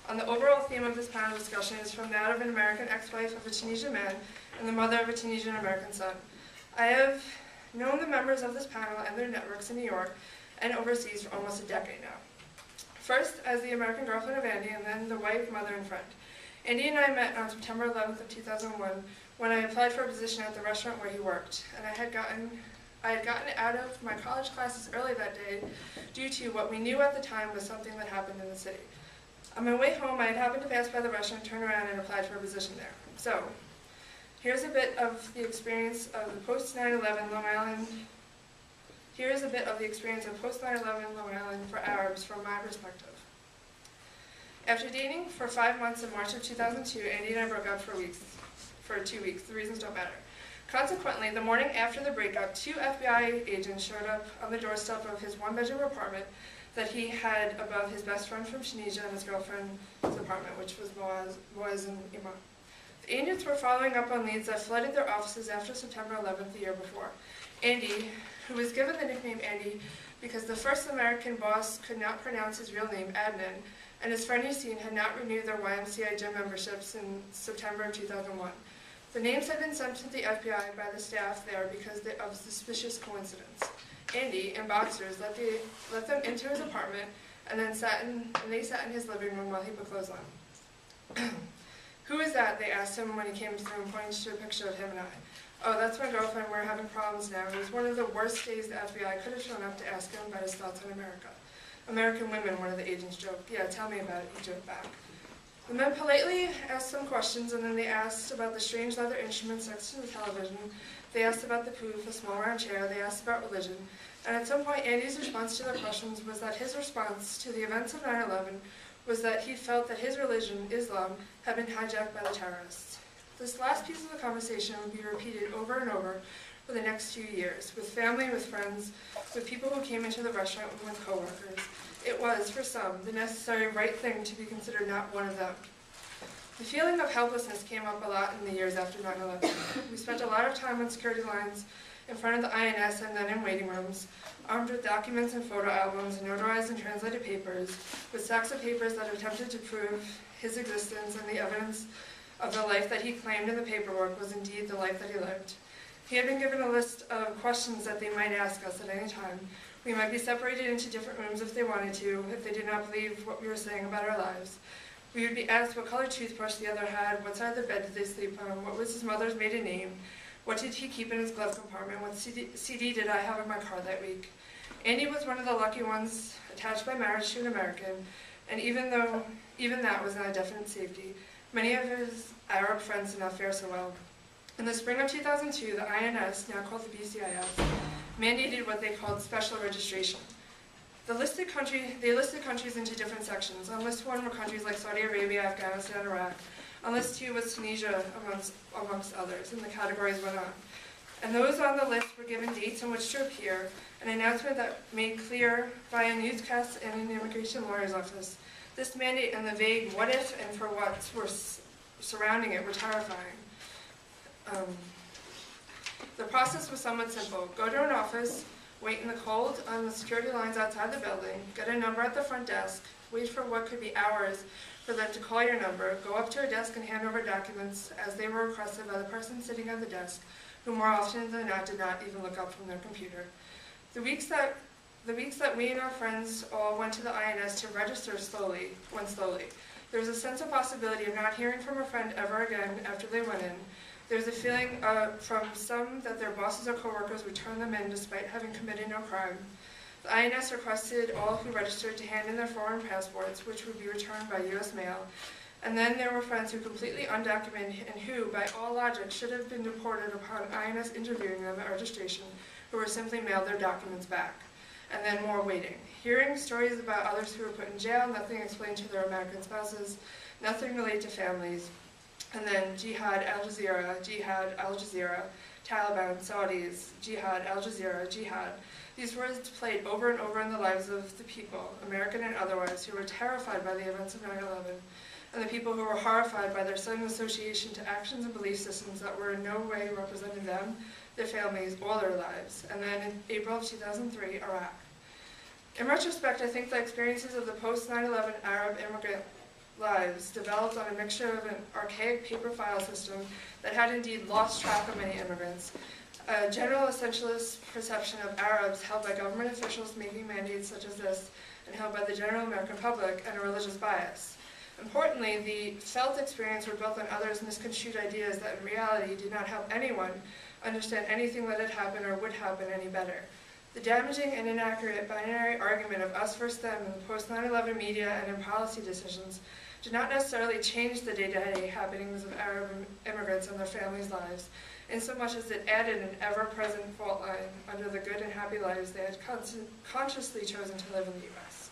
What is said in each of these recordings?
on the overall theme of this panel discussion is from that of an American ex-wife of a Tunisian man and the mother of a Tunisian-American son. I have known the members of this panel and their networks in New York and overseas for almost a decade now. First as the American girlfriend of Andy, and then the wife, mother, and friend. Andy and I met on September 11th of 2001 when I applied for a position at the restaurant where he worked, and I had gotten out of my college classes early that day due to what we knew at the time was something that happened in the city. On my way home, I had happened to pass by the restaurant, turned around, and applied for a position there. So, here's a bit of the experience of the post-9/11 Long Island. Here is a bit of the experience of post-9/11 Long Island for Arabs from my perspective. After dating for 5 months in March of 2002, Andy and I broke up for 2 weeks. The reasons don't matter. Consequently, the morning after the breakup, 2 FBI agents showed up on the doorstep of his one-bedroom apartment that he had above his best friend from Tunisia and his girlfriend's apartment, which was Moez and Immigrants. The agents were following up on leads that flooded their offices after September 11th the year before. Andy, who was given the nickname Andy because the first American boss could not pronounce his real name, Adnen, and his friend Yassine had not renewed their YMCA gym memberships in September of 2001. The names had been sent to the FBI by the staff there because of suspicious coincidence. Andy, in boxers, let them into his apartment and then they sat in his living room while he put clothes on. Who is that? They asked him when he came to the room, pointing to a picture of him and I. Oh, that's my girlfriend. We're having problems now. It was one of the worst days the FBI could have shown up to ask him about his thoughts on America. American women, one of the agents joked. Yeah, tell me about it, he joked back. The men politely asked some questions, and then they asked about the strange leather instruments next to the television. They asked about the poof, a small round chair. They asked about religion. And at some point, Andy's response to their questions was that his response to the events of 9/11 was that he felt that his religion, Islam, had been hijacked by the terrorists. This last piece of the conversation would be repeated over and over for the next few years, with family, with friends, with people who came into the restaurant, and with coworkers. It was, for some, the necessary right thing to be considered not one of them. The feeling of helplessness came up a lot in the years after 9/11. We spent a lot of time on security lines in front of the INS and then in waiting rooms, armed with documents and photo albums, notarized and translated papers, with stacks of papers that attempted to prove his existence and the evidence of the life that he claimed in the paperwork was indeed the life that he lived. He had been given a list of questions that they might ask us at any time. We might be separated into different rooms if they wanted to, if they did not believe what we were saying about our lives. We would be asked what color toothbrush the other had, what side of the bed did they sleep on, what was his mother's maiden name, what did he keep in his glove compartment, what CD did I have in my car that week. Andy was one of the lucky ones attached by marriage to an American, and even that was not a definite safety, many of his Arab friends did not fare so well. In the spring of 2002, the INS, now called the BCIS, mandated what they called special registration. They listed countries into different sections. On list 1 were countries like Saudi Arabia, Afghanistan, Iraq. On list 2 was Tunisia, amongst others, and the categories went on. And those on the list were given dates on which to appear, an announcement that made clear via newscasts and in the immigration lawyer's office. This mandate and the vague what if and for what were surrounding it were terrifying. The process was somewhat simple. Go to an office, wait in the cold on the security lines outside the building, get a number at the front desk, wait for what could be hours for them to call your number, go up to a desk and hand over documents as they were requested by the person sitting at the desk, who more often than not did not even look up from their computer. The weeks that we and our friends all went to the INS to register went slowly. There was a sense of possibility of not hearing from a friend ever again after they went in. There was a feeling from some that their bosses or coworkers would turn them in despite having committed no crime. The INS requested all who registered to hand in their foreign passports, which would be returned by U.S. mail. And then there were friends who completely undocumented and who, by all logic, should have been deported upon INS interviewing them at registration, who were simply mailed their documents back. And then more waiting. Hearing stories about others who were put in jail, nothing explained to their American spouses, nothing related to families. And then Jihad, Al Jazeera, Taliban, Saudis, Jihad, Al Jazeera, Jihad. These words played over and over in the lives of the people, American and otherwise, who were terrified by the events of 9/11, and the people who were horrified by their sudden association to actions and belief systems that were in no way representing them, their families, or their lives. And then in April of 2003, Iraq. In retrospect, I think the experiences of the post-9/11 Arab immigrant lives developed on a mixture of an archaic paper file system that had indeed lost track of many immigrants, a general essentialist perception of Arabs held by government officials making mandates such as this and held by the general American public, and a religious bias. Importantly, the felt experience were built on others' misconstrued ideas that in reality did not help anyone understand anything that had happened or would happen any better. The damaging and inaccurate binary argument of us versus them in the post-9/11 media and in policy decisions did not necessarily change the day-to-day happenings of Arab immigrants and their families' lives, in so much as it added an ever-present fault line under the good and happy lives they had consciously chosen to live in the U.S.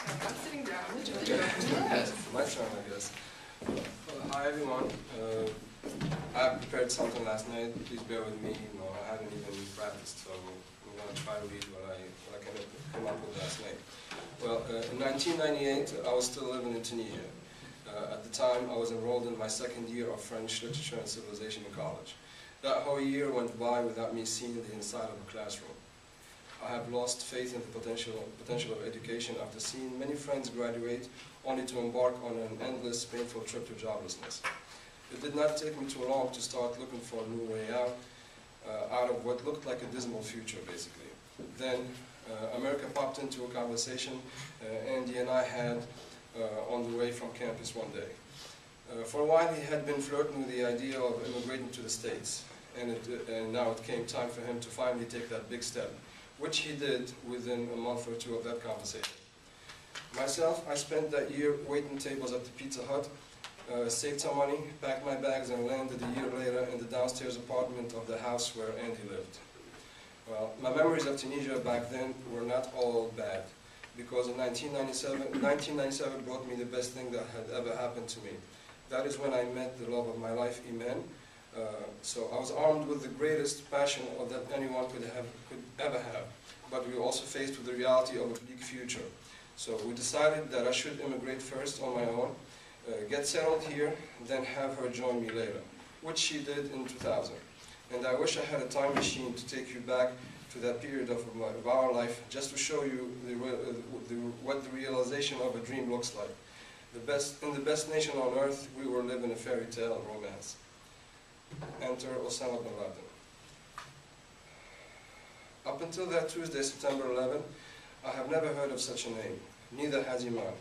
I'm sitting down. My turn, I guess. Hi, everyone. I prepared something last night. Please bear with me. I haven't even practiced, so I'm going to try to read what I came up with last night. Well, in 1998, I was still living in Tunisia. At the time, I was enrolled in my second year of French Literature and Civilization in college. That whole year went by without me seeing the inside of a classroom. I have lost faith in the potential of education after seeing many friends graduate only to embark on an endless, painful trip to joblessness. It did not take me too long to start looking for a new way out of what looked like a dismal future, basically. Then America popped into a conversation Andy and I had on the way from campus one day. For a while he had been flirting with the idea of immigrating to the States, and now it came time for him to finally take that big step, which he did within a month or two of that conversation. Myself, I spent that year waiting tables at the Pizza Hut, saved some money, packed my bags, and landed a year later in the downstairs apartment of the house where Andy lived. Well, my memories of Tunisia back then were not all bad, because in 1997 brought me the best thing that had ever happened to me. That is when I met the love of my life, Iman. So I was armed with the greatest passion that anyone could ever have, but we were also faced with the reality of a bleak future. So we decided that I should immigrate first on my own, get settled here, then have her join me later, which she did in 2000. And I wish I had a time machine to take you back to that period of our life, just to show you what the realization of a dream looks like. In the best nation on earth, we were living a fairy tale romance. Enter Osama bin Laden. Up until that Tuesday, September 11, I have never heard of such a name. Neither has Iman.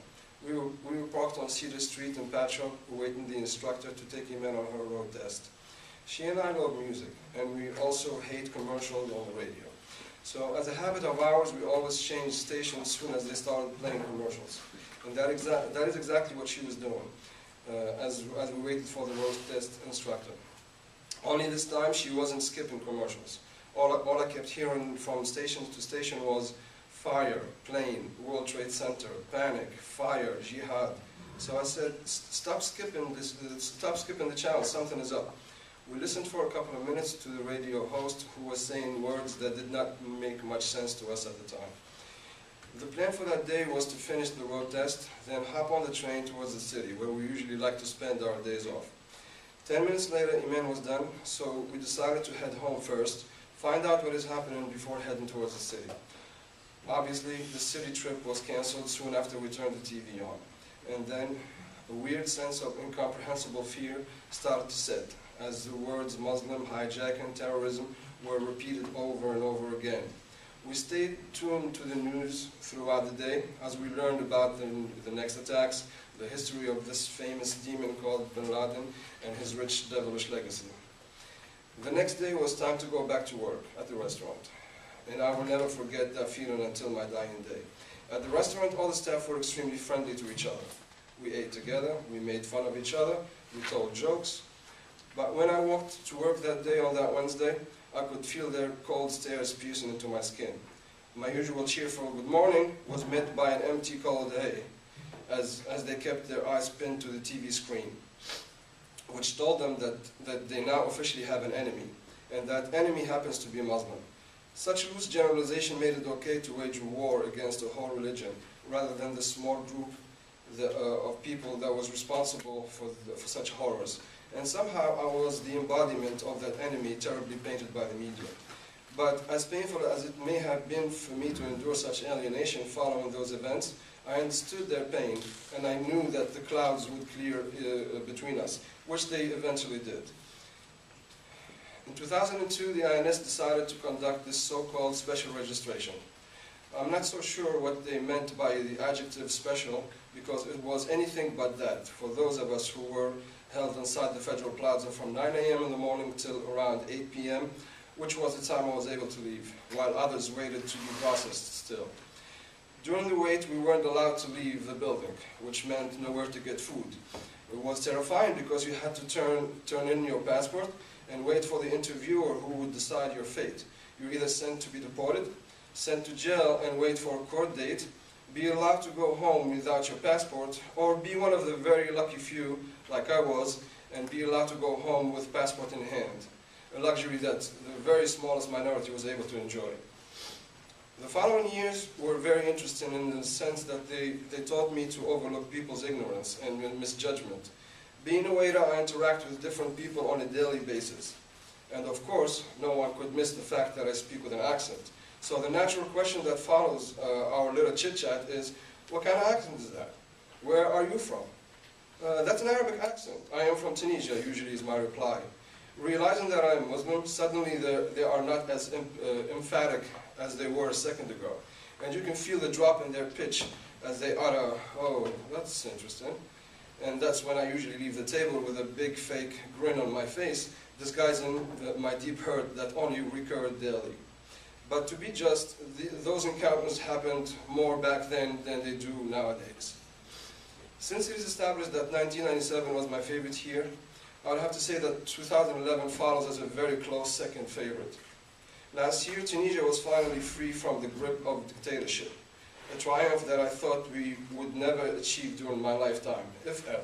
We were parked on Cedar Street in Patchogue, awaiting the instructor to take Iman on her road test. She and I love music, and we also hate commercials on the radio. So as a habit of ours, we always changed stations as soon as they started playing commercials. And that is exactly what she was doing as we waited for the road test instructor. Only this time, she wasn't skipping commercials. All I kept hearing from station to station was fire, plane, World Trade Center, panic, fire, jihad. So I said, stop skipping the channel, something is up. We listened for a couple of minutes to the radio host who was saying words that did not make much sense to us at the time. The plan for that day was to finish the road test, then hop on the train towards the city, where we usually like to spend our days off. 10 minutes later, Iman was done, so we decided to head home first, find out what is happening before heading towards the city. Obviously, the city trip was cancelled soon after we turned the TV on. And then a weird sense of incomprehensible fear started to set, as the words Muslim, hijacking, terrorism were repeated over and over again. We stayed tuned to the news throughout the day as we learned about the next attacks, the history of this famous demon called Bin Laden, and his rich, devilish legacy. The next day was time to go back to work at the restaurant. And I will never forget that feeling until my dying day. At the restaurant, all the staff were extremely friendly to each other. We ate together, we made fun of each other, we told jokes. But when I walked to work that day on that Wednesday, I could feel their cold stares piercing into my skin. My usual cheerful good morning was met by an empty cold hey, as they kept their eyes pinned to the TV screen, which told them that they now officially have an enemy, and that enemy happens to be a Muslim. Such loose generalization made it okay to wage a war against a whole religion, rather than the small group of people that was responsible for such horrors. and somehow I was the embodiment of that enemy terribly painted by the media. But as painful as it may have been for me to endure such alienation following those events, I understood their pain, and I knew that the clouds would clear between us, which they eventually did. In 2002, the INS decided to conduct this so-called special registration. I'm not so sure what they meant by the adjective special, because it was anything but that for those of us who were held inside the Federal Plaza from 9 a.m. in the morning till around 8 p.m., which was the time I was able to leave, while others waited to be processed still. During the wait, we weren't allowed to leave the building, which meant nowhere to get food. It was terrifying because you had to turn in your passport and wait for the interviewer who would decide your fate. You're either sent to be deported, sent to jail and wait for a court date, be allowed to go home without your passport, or be one of the very lucky few, like I was, and be allowed to go home with passport in hand, a luxury that the very smallest minority was able to enjoy. The following years were very interesting in the sense that they taught me to overlook people's ignorance and misjudgment. Being a waiter, I interact with different people on a daily basis. And of course, no one could miss the fact that I speak with an accent. So the natural question that follows our little chit-chat is, what kind of accent is that? Where are you from? That's an Arabic accent. I am from Tunisia, usually is my reply. Realizing that I am Muslim, suddenly they are not as emphatic as they were a second ago. And you can feel the drop in their pitch as they utter, oh, that's interesting. And that's when I usually leave the table with a big fake grin on my face, disguising my deep hurt that only recurred daily. But to be just, those encounters happened more back then than they do nowadays. Since it is established that 1997 was my favorite year, I would have to say that 2011 follows as a very close second favorite. Last year, Tunisia was finally free from the grip of dictatorship, a triumph that I thought we would never achieve during my lifetime, if ever.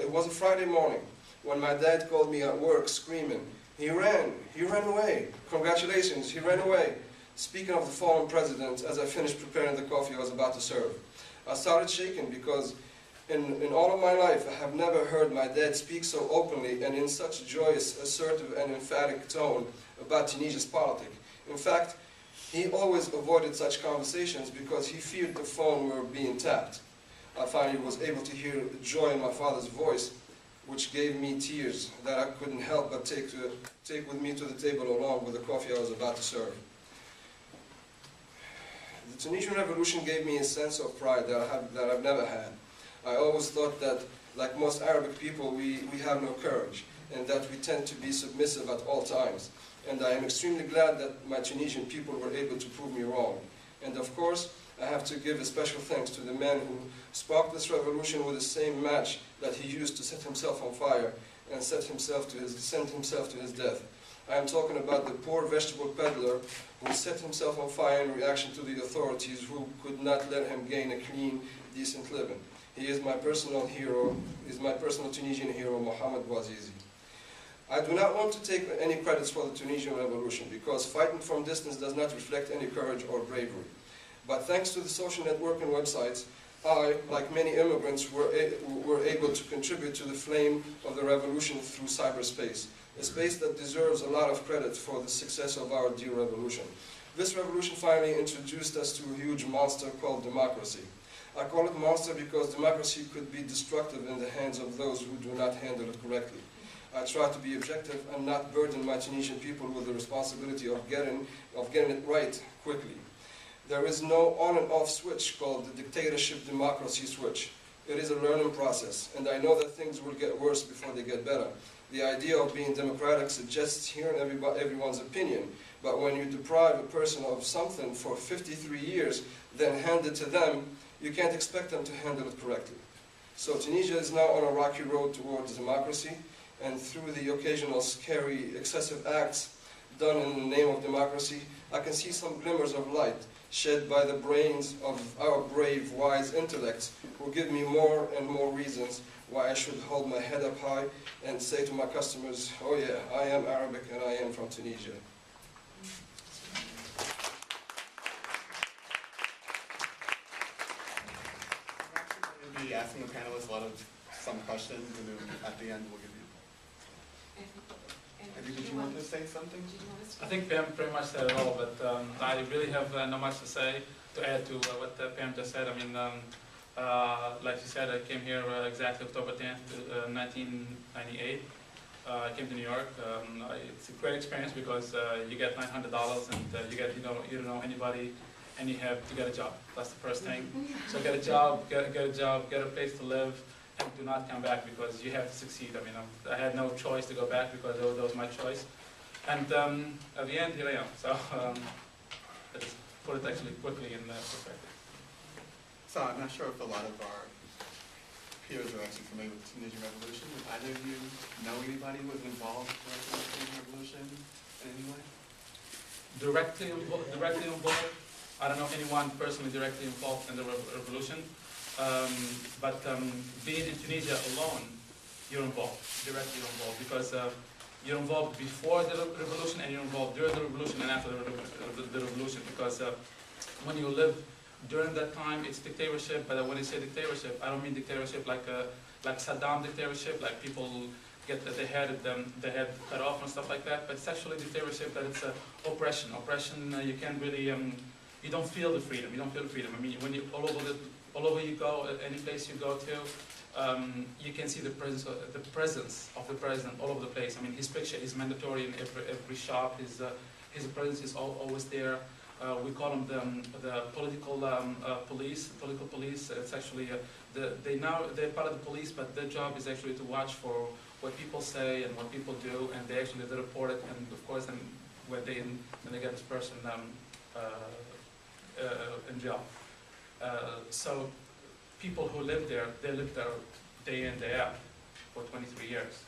It was a Friday morning when my dad called me at work screaming, he ran away, congratulations, he ran away. Speaking of the fallen president, as I finished preparing the coffee I was about to serve, I started shaking because in all of my life I have never heard my dad speak so openly and in such joyous, assertive and emphatic tone about Tunisia's politics. In fact, he always avoided such conversations because he feared the phone were being tapped. I finally was able to hear joy in my father's voice, which gave me tears that I couldn't help but take with me to the table along with the coffee I was about to serve. The Tunisian Revolution gave me a sense of pride that I've never had. I always thought that, like most Arabic people, we have no courage, and that we tend to be submissive at all times. And I am extremely glad that my Tunisian people were able to prove me wrong. And of course, I have to give a special thanks to the man who sparked this revolution with the same match that he used to set himself on fire and sent himself to his death. I am talking about the poor vegetable peddler who set himself on fire in reaction to the authorities who could not let him gain a clean, decent living. He is my personal hero, my personal Tunisian hero, Mohamed Bouazizi. I do not want to take any credits for the Tunisian Revolution because fighting from distance does not reflect any courage or bravery. But thanks to the social networking websites, I, like many immigrants, were able to contribute to the flame of the revolution through cyberspace, a space that deserves a lot of credit for the success of our dear revolution. This revolution finally introduced us to a huge monster called democracy. I call it monster because democracy could be destructive in the hands of those who do not handle it correctly. I try to be objective and not burden my Tunisian people with the responsibility of getting it right quickly. There is no on and off switch called the dictatorship democracy switch. It is a learning process, and I know that things will get worse before they get better. The idea of being democratic suggests hearing everyone's opinion, but when you deprive a person of something for 53 years, then hand it to them, you can't expect them to handle it correctly. So Tunisia is now on a rocky road towards democracy, and through the occasional scary, excessive acts done in the name of democracy, I can see some glimmers of light shed by the brains of our brave, wise intellects who give me more and more reasons why I should hold my head up high and say to my customers, oh yeah, I am Arabic and I am from Tunisia. We'll be asking the panelists a lot of some questions, and then at the end we'll give you. Maybe did you want to say something? I think Pam pretty much said it all, but I really have not much to say to add to what Pam just said. I mean, like she said, I came here exactly October 10th, 1998. I came to New York. It's a great experience because you get $900 and you get, you don't know anybody, and you have to get a job. That's the first thing. So get a job, get a job, get a place to live, and do not come back because you have to succeed. I mean, I had no choice to go back because that was my choice. And at the end, here I am. So I just put it actually quickly in perspective. So I'm not sure if a lot of our peers are actually familiar with the Tunisian Revolution. Do either of you know anybody who was involved in the Tunisian Revolution in any way? Directly involved. I don't know anyone personally directly involved in the revolution. But being in Tunisia alone, you're involved, directly involved, because you're involved before the revolution and you're involved during the revolution and after the revolution, because when you live during that time, it's dictatorship, but when I say dictatorship, I don't mean dictatorship like Saddam dictatorship, like people get their head cut off and stuff like that, but it's actually dictatorship that it's oppression. Oppression, you can't really, you don't feel the freedom, I mean, when you, all over you go, any place you go to, you can see the presence of the president all over the place. I mean, his picture is mandatory in every shop, his presence is always there. We call them the political police. Political police. It's actually they're part of the police, but their job is actually to watch for what people say and what people do, and they report it. And of course, then when they get this person in jail. So people who live there, they live there day in day out for 23 years.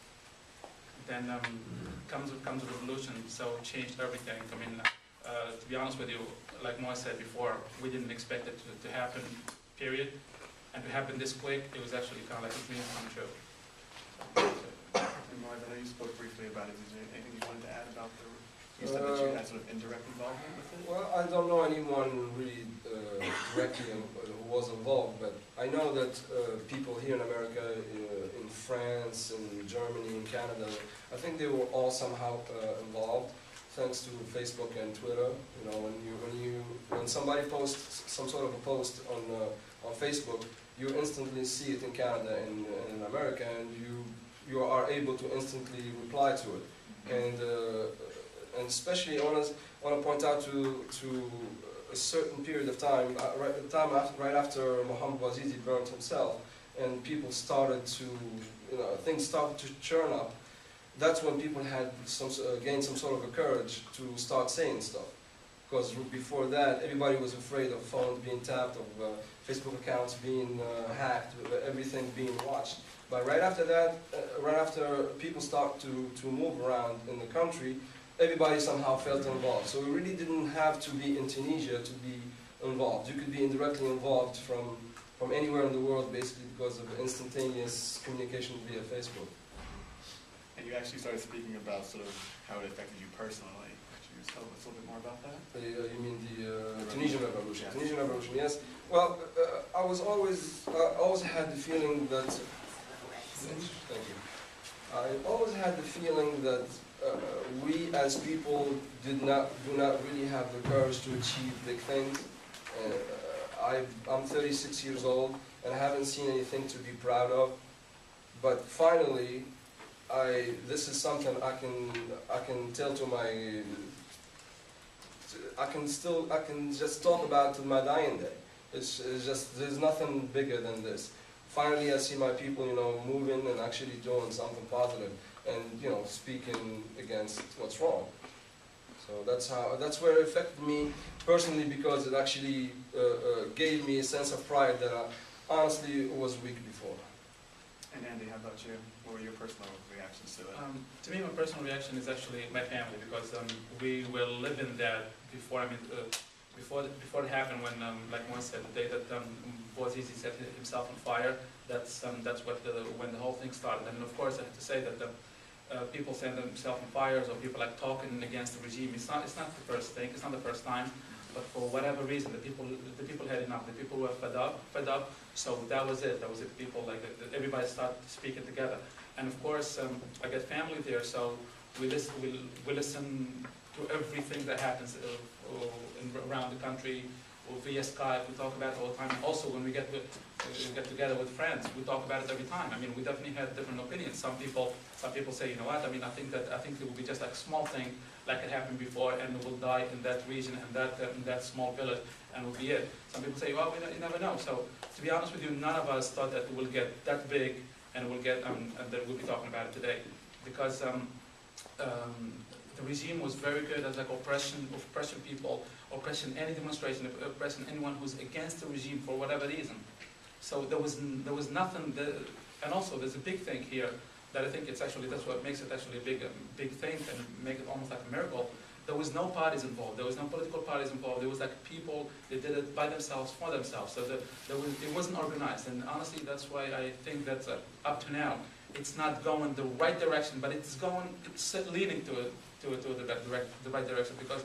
Then comes the revolution, so changed everything. I mean. To be honest with you, like Moez said before, we didn't expect it to happen, period. And to happen this quick, it was actually kind of like a dream come true. And Moez, I know you spoke briefly about it. Is there anything you wanted to add about you said that you had sort of indirect involvement with it? Well, I don't know anyone really directly who was involved, but I know that people here in America, in France, in Germany, in Canada, I think they were all somehow involved. Thanks to Facebook and Twitter, you know, when somebody posts some sort of a post on Facebook, you instantly see it in Canada and in America, and you are able to instantly reply to it. And especially I want to point out to a certain period of time, right after Mohammed Bouazizi burned himself, and people started to, things started to churn up. That's when people had gained some sort of a courage to start saying stuff. Because before that, everybody was afraid of phones being tapped, of Facebook accounts being hacked, everything being watched. But right after that, right after people start to move around in the country, everybody somehow felt involved. So we really didn't have to be in Tunisia to be involved. You could be indirectly involved from anywhere in the world, basically because of instantaneous communication via Facebook. And you actually started speaking about sort of how it affected you personally. Could you tell us a little bit more about that? You mean the Tunisian Revolution? Yes. Tunisian Revolution, yes. Well, I always had the feeling that. Thank you. I always had the feeling that we as people do not really have the courage to achieve big things. I'm 36 years old and I haven't seen anything to be proud of. But finally, this is something I can tell to my. I can just talk about to my dying day. It's just there's nothing bigger than this. Finally, I see my people, moving and actually doing something positive, and speaking against what's wrong. So that's where it affected me personally, because it actually gave me a sense of pride that I honestly was weak before. And Andy, how about you? What were your personal reactions to it? To me, my personal reaction is actually my family, because we were living that before. I mean, before it happened, when like Moez said, the day that Bouazizi set himself on fire, that's what when the whole thing started. And of course, I have to say that people set themselves on fires, or people like talking against the regime. It's not the first thing. It's not the first time. But for whatever reason, the people had enough. The people were fed up. So that was it. People like everybody started speaking together. And of course, I got family there, so we listen to everything that happens around the country, or via Skype. We talk about it all the time. Also, when we get together with friends, we talk about it every time. I mean, we definitely had different opinions. Some people say, you know what? I mean, I think it will be just like a small thing, like it happened before, and it will die in that region and that small village, and will be it. Some people say, well, you never know. So, to be honest with you, none of us thought that it will get that big, and we'll get and that we'll be talking about it today, because the regime was very good at like oppressing people, oppressing any demonstration, oppressing anyone who's against the regime for whatever reason. So there was nothing. And also, there's a big thing here that I think that's what makes it actually a big thing and make it almost like a miracle. There was no parties involved. There was no political parties involved. There was like people that did it by themselves, for themselves. So it wasn't organized. And honestly, that's why I think that up to now, it's not going the right direction, but it's leading to the right direction, because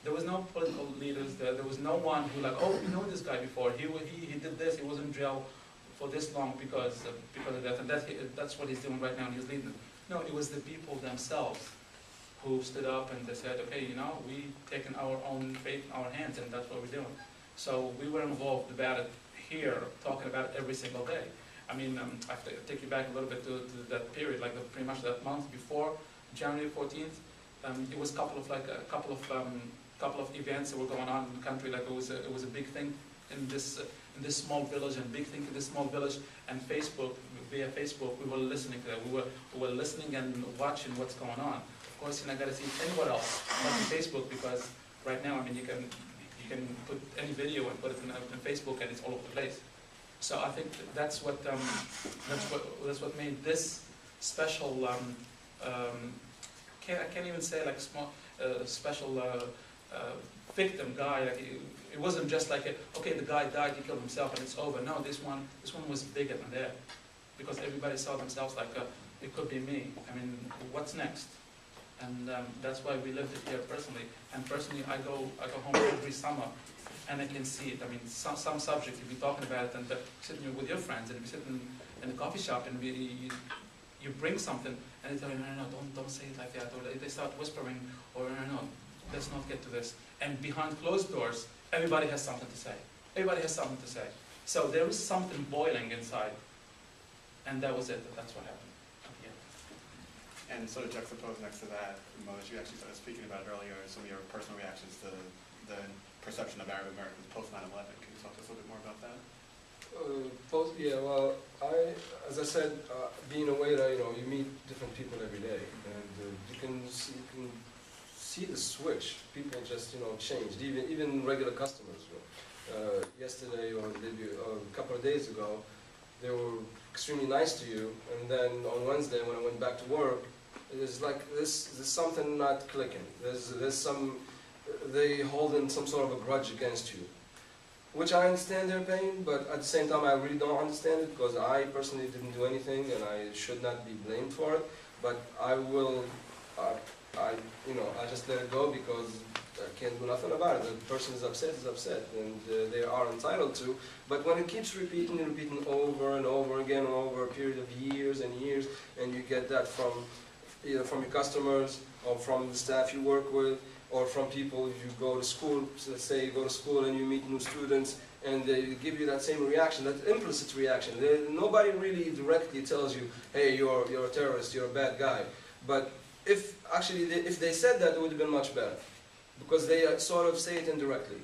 there was no political leaders there. There was no one who like, oh, you know this guy before. He did this. He was in jail for this long because of that, and that's what he's doing right now. And he's leading. No, it was the people themselves who stood up and they said, okay, you know, we taken our own fate in our hands, and that's what we're doing. So we were involved about it here, talking about it every single day. I mean, I have to take you back a little bit to that period, like pretty much that month before January 14th. It was a couple of events that were going on in the country. Like it was a big thing in this small village, and big thing in this small village. And via Facebook, we were listening to that. We were listening and watching what's going on. Of course, you're not going to see it anywhere else but on Facebook, because right now, I mean, you can put any video and put it on Facebook, and it's all over the place. So I think that's what made this special. I can't even say like special victim guy. Like it wasn't just like okay, the guy died, he killed himself, and it's over. No, this one was bigger than that, because everybody saw themselves like it could be me. I mean, what's next? And that's why we lived it here personally. And personally, I go home every summer, and I can see it. I mean, some subject you'll be talking about it, and sitting with your friends, and you sit in a coffee shop, and you bring something, and they tell you, no, don't say it like that, or they start whispering, or no, let's not get to this. And behind closed doors, everybody has something to say. Everybody has something to say. So there was something boiling inside, and that was it. That's what happened. And sort of juxtaposed next to that, Moez, you actually started speaking about it earlier, some of your personal reactions to the perception of Arab Americans post 9/11. Can you talk to us a little bit more about that? As I said, being away, you meet different people every day, and you can see the switch. People just, changed. Even regular customers. Yesterday or a couple of days ago, they were extremely nice to you, and then on Wednesday when I went back to work, it's like there's something not clicking. They holding some sort of a grudge against you, which I understand their pain, but at the same time I really don't understand it, because I personally didn't do anything and I should not be blamed for it. But I will, I just let it go, because I can't do nothing about it. The person is upset, and they are entitled to. But when it keeps repeating over and over again over a period of years and years, and you get that from either from your customers or from the staff you work with, or from people you go to school. So let's say you go to school and you meet new students, and they give you that same reaction, that implicit reaction. Nobody really directly tells you, hey, you're a terrorist, you're a bad guy. But if they said that, it would have been much better, because they sort of say it indirectly.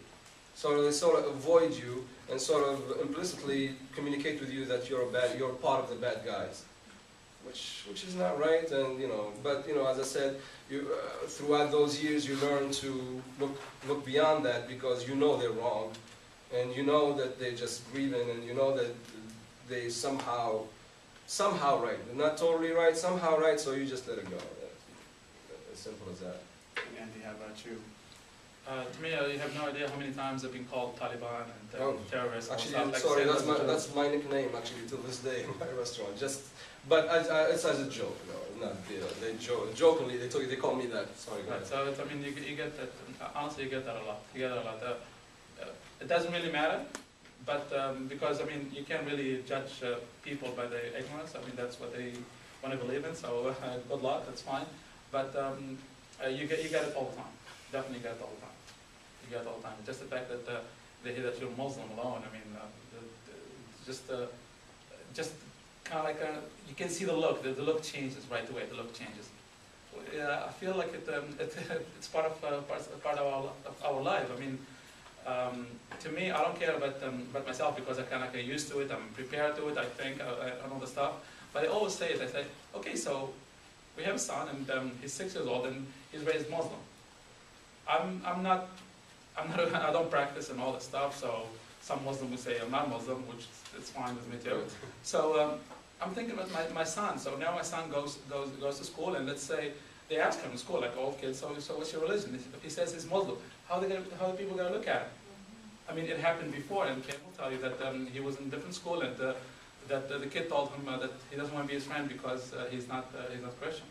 So they sort of avoid you and sort of implicitly communicate with you that you're part of the bad guys, which is not right. And but as I said, throughout those years you learn to look beyond that, because they're wrong, and that they're just grieving, and that they somehow right. They're not totally right, somehow right. So you just let it go. As simple as that. Andy, how about you? To me, you have no idea how many times I've been called Taliban and terrorists. Actually, and stuff. sorry, that's my nickname actually to this day in my restaurant. But it's as a joke, not. They jokingly they call me that. Sorry, Right, guys. so it's, I mean, you get that, honestly, you get that a lot. You get that a lot. It doesn't really matter, but because, I mean, you can't really judge people by their ignorance. I mean, that's what they want to believe in, so good luck, that's fine. But you get it all the time. Definitely get it all the time. You get it all the time. Just the fact that they hear that you're Muslim alone, I mean, just kind of like, you can see the look changes right away, the look changes. I feel like it's part of our life. I mean, to me, I don't care about myself because I kind of get used to it. I'm prepared to it. I think I know the stuff. But I always say it. I say, okay, so we have a son, and he's 6 years old, and he's raised Muslim. I don't practice and all that stuff. So some Muslims would say I'm not Muslim, which is fine with me too. So I'm thinking about my son. So now my son goes to school, and let's say they ask him in school, like all kids, so what's your religion? If he says he's Muslim, how are people going to look at him? I mean, it happened before, and Ken will tell you that he was in a different school, and that the kid told him that he doesn't want to be his friend because he's not Christian.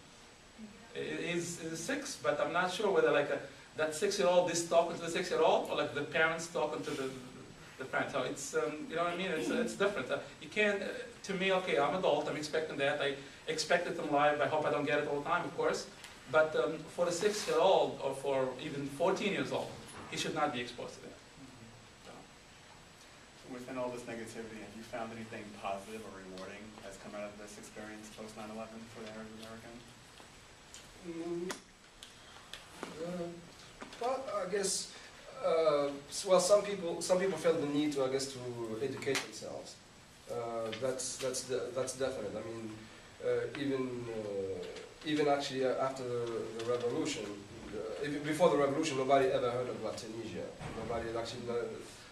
He's 6, but I'm not sure whether like that 6-year-old is talking to the 6-year-old, or like the parents talking to the friend. So it's you know what I mean? It's different. You can't. To me, okay, I'm adult. I'm expecting that. I expect it in life. I hope I don't get it all the time, of course. But for the 6-year-old, or for even 14 years old, he should not be exposed to that. So. Within all this negativity, have you found anything positive or rewarding that's come out of this experience post 9/11 for the Arab American? Well, I guess, well, some people felt the need to, I guess, to educate themselves. That's definite. I mean, even actually after the revolution, before the revolution, nobody ever heard about Tunisia. Nobody actually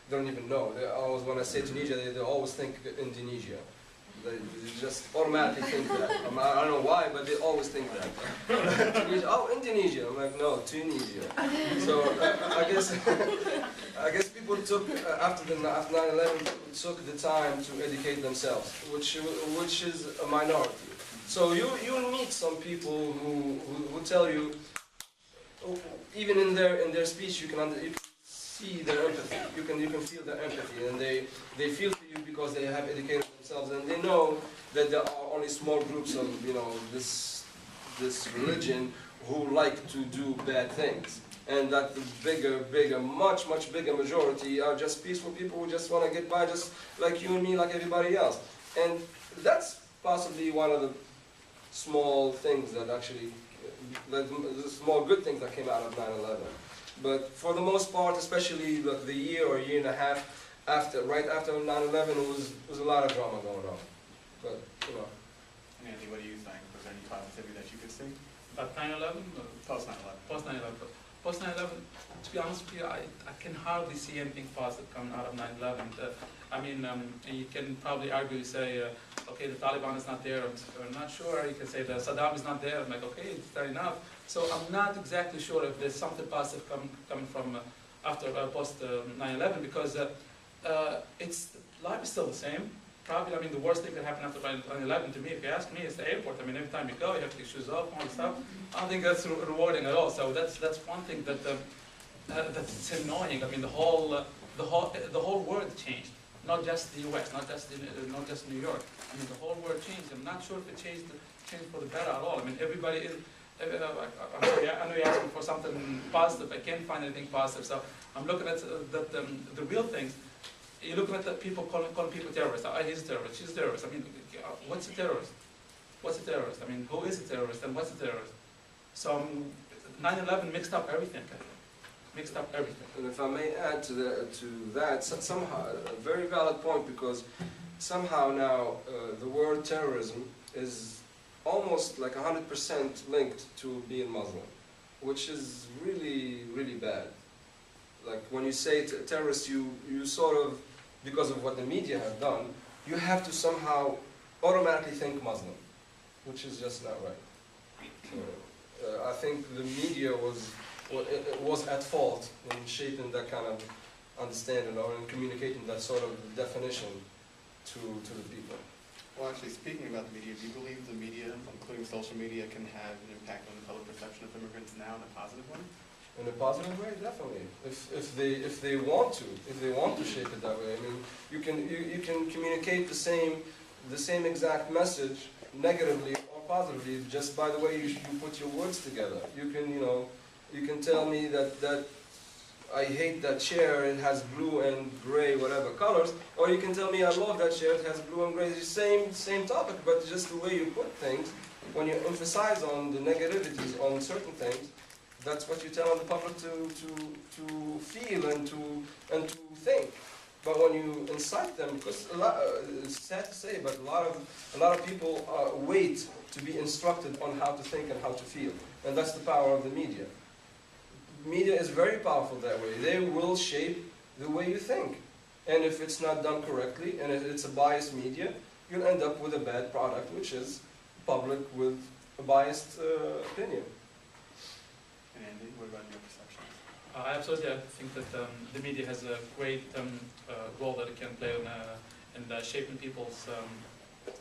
don't even know. They always, when I say Tunisia, they always think Indonesia. They just automatically think that. I don't know why, but they always think that. Tunisia, oh, Indonesia. I'm like, no, Tunisia. So I guess people took after 9/11 took the time to educate themselves, which is a minority. So you'll meet some people who tell you, even in their speech, you can see their empathy. You can feel their empathy, and they feel to you because they have educated themselves, and they know that there are only small groups of this religion who like to do bad things, and that the much bigger majority are just peaceful people who just want to get by, just like you and me, like everybody else. And that's possibly one of the small things that actually, the small good things that came out of 9/11. But for the most part, especially the year or year and a half right after 9/11, it was a lot of drama going on. But Andy, what do you think? Was there any positivity that you could see? About 9/11? Post 9/11. Post 9/11. Post 9/11, to be honest with you, I can hardly see anything positive coming out of 9/11. I mean, you can probably argue, say, okay, the Taliban is not there, I'm not sure. You can say that Saddam is not there. I'm like, okay, it's fair enough. So I'm not exactly sure if there's something positive coming from after post 9/11, because life is still the same. Probably, I mean, the worst thing that happened after 9/11 to me, if you ask me, is the airport. I mean, every time you go, you have to take shoes off, all the stuff. I don't think that's rewarding at all. So that's one thing that's annoying. I mean, the whole world changed. Not just the U.S., not just New York. I mean, the whole world changed. I'm not sure if it changed for the better at all. I mean, everybody is. I'm sorry, I know you're asking for something positive. I can't find anything positive. So I'm looking at the real things. You're looking at the people calling people terrorists. Oh, he's a terrorist. She's a terrorist. I mean, what's a terrorist? What's a terrorist? I mean, who is a terrorist and what's a terrorist? So 9/11 mixed up everything. Mixed up everything. And if I may add to that, somehow a very valid point, because somehow now the word terrorism is almost like 100% linked to being Muslim, which is really, really bad. Like when you say terrorist, you sort of, because of what the media have done, you have to somehow automatically think Muslim, which is just not right. So, I think the media was at fault in shaping that kind of understanding or in communicating that sort of definition to the people. Well, actually, speaking about the media, do you believe the media, including social media, can have an impact on the public perception of immigrants now in a positive way? In a positive way, definitely. If they want to shape it that way. I mean, you can communicate the same exact message negatively or positively just by the way you put your words together. You can tell me that I hate that chair, it has blue and gray, whatever colors, or you can tell me I love that chair, it has blue and gray. It's the same topic, but just the way you put things, when you emphasize on the negativities on certain things, that's what you tell the public to feel and to think. But when you incite them, because it's sad to say, but a lot of people wait to be instructed on how to think and how to feel, and that's the power of the media. Media is very powerful that way. They will shape the way you think. And if it's not done correctly, and if it's a biased media, you'll end up with a bad product, which is public with a biased opinion. And Andy, what about your perception? Absolutely, I think that the media has a great role that it can play in shaping people's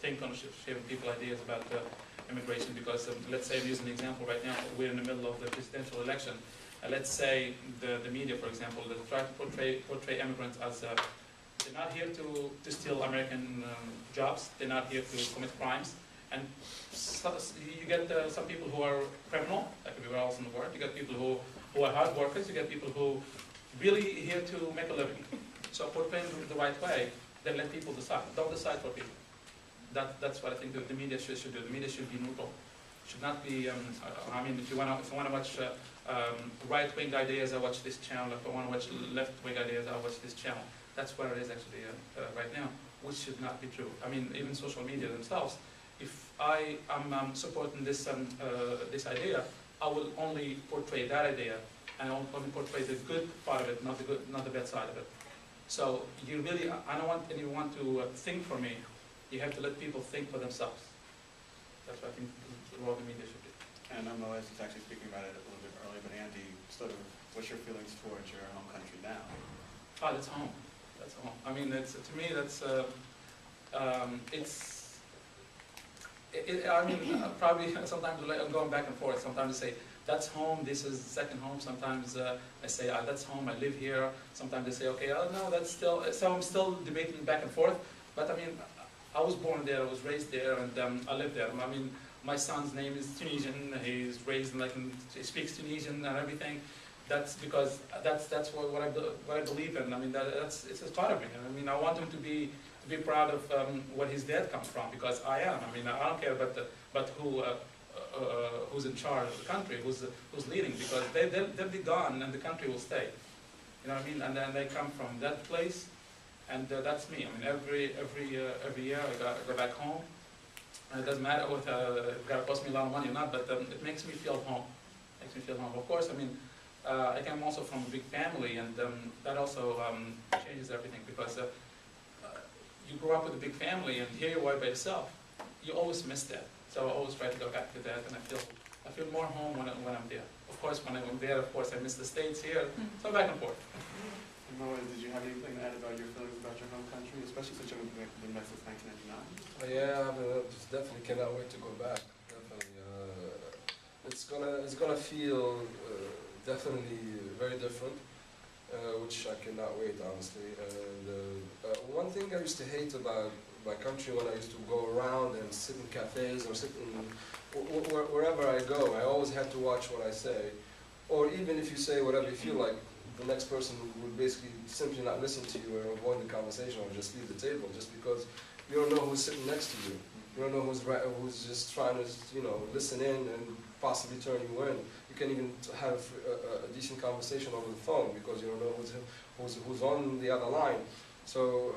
shaping people's ideas about immigration. Because let's say, I'm using an example right now, we're in the middle of the presidential election. Let's say the media, for example, that try to portray immigrants as they're not here to steal American jobs, they're not here to commit crimes, and so you get some people who are criminal, that could be where else in the world. You get people who are hard workers. You get people who really here to make a living. So portray them the right way, then let people decide. Don't decide for people. That's what I think the media should do. The media should be neutral. Should not be. I mean, if you want to watch right-wing ideas, I watch this channel. If I want to watch left-wing ideas, I watch this channel. That's where it is actually right now, which should not be true. I mean, even social media themselves. If I am supporting this idea, I will only portray that idea, and I'll only portray the good part of it, not the bad side of it. So you really, I don't want anyone to think for me. You have to let people think for themselves. That's what I think the role of the media should be. And I know Moez was actually speaking about it a little bit earlier, but Andy, sort of, what's your feelings towards your home country now? Oh, that's home. That's home. I mean, to me, that's I mean, probably sometimes I'm going back and forth. Sometimes I say, that's home, this is second home. Sometimes I say, that's home, I live here. Sometimes I say, okay, oh no, that's still, so I'm still debating back and forth. But I mean, I was born there, I was raised there, and I live there. I mean, my son's name is Tunisian, he's raised in, he speaks Tunisian and everything. That's because that's what I believe in. I mean, it's a part of me. I mean, I want him to be proud of what his dad comes from, because I am. I mean, I don't care about who's in charge of the country, who's leading, because they'll be gone and the country will stay. You know what I mean? And then they come from that place, and that's me. I mean, every year I go back home, and it doesn't matter whether it's gonna cost me a lot of money or not, but it makes me feel home. Makes me feel home. Of course, I mean, I come also from a big family, and that also changes everything, because you grow up with a big family, and here you are by yourself. You always miss that. So I always try to go back to that, and I feel more home when I'm there. Of course, when I'm there, of course, I miss the States here, so I'm back and forth. Moez, did you have anything to add about your feelings about your home country, especially since you've been back since 1999? Yeah, I just definitely cannot wait to go back. Definitely, it's gonna feel definitely very different, which I cannot wait, honestly. And one thing I used to hate about my country when I used to go around and sit in cafes or sit in wherever I go, I always had to watch what I say, or even if you say whatever you feel like, the next person would basically simply not listen to you or avoid the conversation or just leave the table, just because you don't know who's sitting next to you. You don't know who's just trying to, listen in and possibly turn you in. You can't even have a decent conversation over the phone because you don't know who's on the other line. So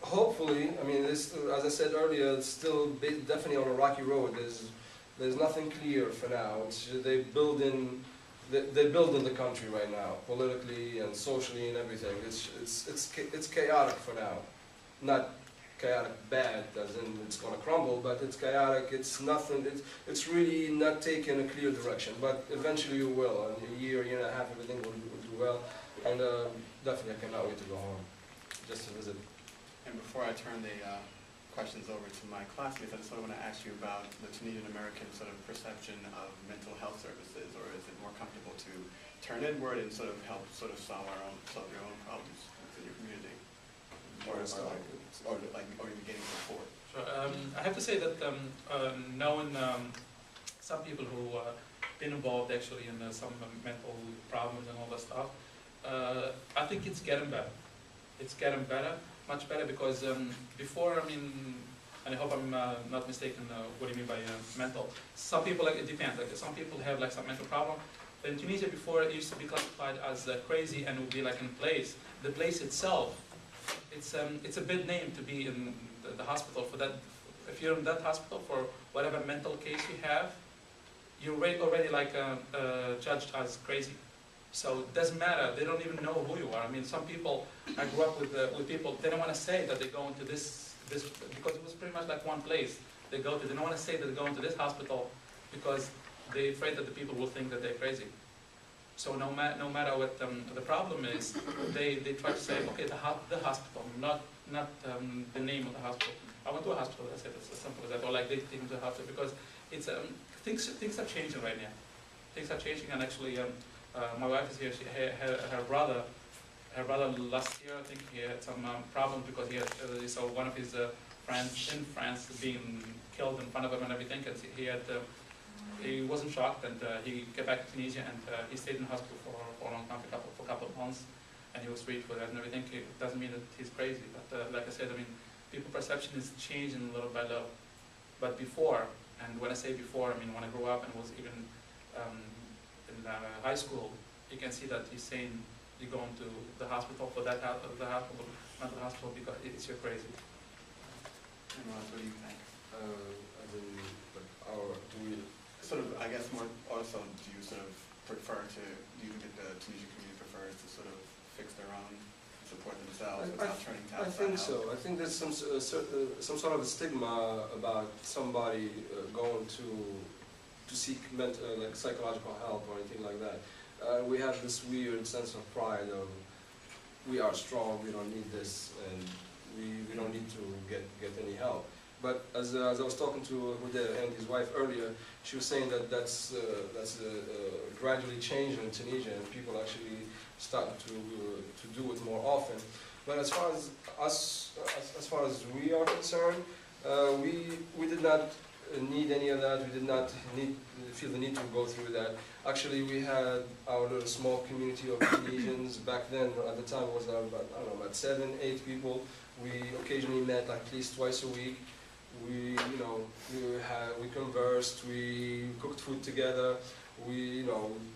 hopefully, I mean, this, as I said earlier, it's still definitely on a rocky road. There's nothing clear for now. They're building the country right now, politically and socially and everything. It's chaotic for now, not chaotic bad, as in it's going to crumble, but it's chaotic. It's nothing. It's really not taking a clear direction. But eventually you will. In a year and a half, everything will do well. And definitely, I cannot wait to go home, just to visit. And before I turn the questions over to my classmates, I just sort of want to ask you about the Tunisian-American sort of perception of mental health services, or is it more comfortable to turn inward and sort of help sort of solve your own problems within your community? Or even getting support? Sure. I have to say that knowing some people who been involved actually in some mental problems and all that stuff, I think it's getting better. It's getting better, much better, because before, I mean, and I hope I'm not mistaken, what do you mean by mental? Some people, like, it depends, like some people have like some mental problem. In Tunisia before, it used to be classified as crazy and would be like in place. The place itself, it's a big name to be in the hospital for that. If you're in that hospital for whatever mental case you have, you're already like judged as crazy. So it doesn't matter. They don't even know who you are. I mean, some people, I grew up with people, they don't want to say that they go into this, because it was pretty much like one place they go to. They don't want to say that they go into this hospital because they're afraid that the people will think that they're crazy. So no matter what the problem is, they try to say, okay, the hospital, not the name of the hospital. I went to a hospital, that's it, it's as simple as that, or like they take me to a hospital, because it's, things are changing right now. Things are changing, and actually, my wife is here, her brother last year, I think he had some problem because he saw one of his friends in France being killed in front of him and everything, and he wasn't shocked, and he came back to Tunisia, and he stayed in the hospital for a long time, for a couple of months, and he was treated for that and everything. It doesn't mean that he's crazy, but like I said, I mean, people's perception is changing little by little. But before, and when I say before, I mean when I grew up and was even in high school, you can see that he's saying you're going to the hospital for that mental hospital because you're crazy. And Moez, what do you think? Do we Sort of, I guess more also, do you sort of prefer to, do you think that the Tunisian community prefers to sort of fix their own, support themselves without turning to outside I think help? so. I think there's some sort of a stigma about somebody going to seek like psychological help or anything like that. We have this weird sense of pride of we are strong, we don't need this, and we don't need to get any help. But as I was talking to Mhedhebi and his wife earlier, she was saying that that's gradually changing in Tunisia, and people actually start to do it more often. But as far as us, as far as we are concerned, we did not need any of that. We did not feel the need to go through that. Actually, we had our little small community of Tunisians back then. At the time, it was about 7, 8 people. We occasionally met like at least twice a week. We conversed, we cooked food together, we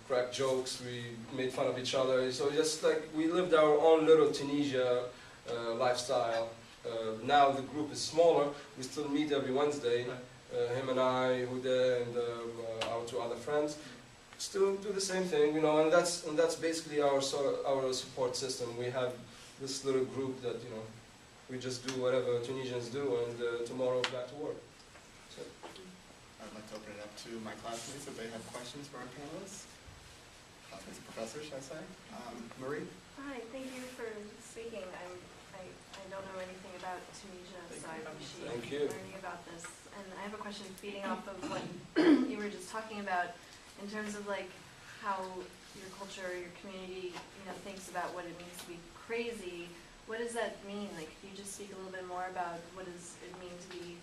cracked jokes, we made fun of each other. So just like we lived our own little Tunisia lifestyle. Now the group is smaller. We still meet every Wednesday. Him and I, Mhedhebi, and our 2 other friends still do the same thing, and that's basically our support system. We have this little group that we just do whatever Tunisians do, and tomorrow back to work. So. I'd like to open it up to my classmates if they have questions for our panelists. Classmates and professors, should I say? Marie? Hi, thank you for speaking. I don't know anything about Tunisia, so I appreciate learning about this. And I have a question feeding off of what you were just talking about in terms of like how your culture, your community, thinks about what it means to be crazy. What does that mean? Like, could you just speak a little bit more about what does it mean to be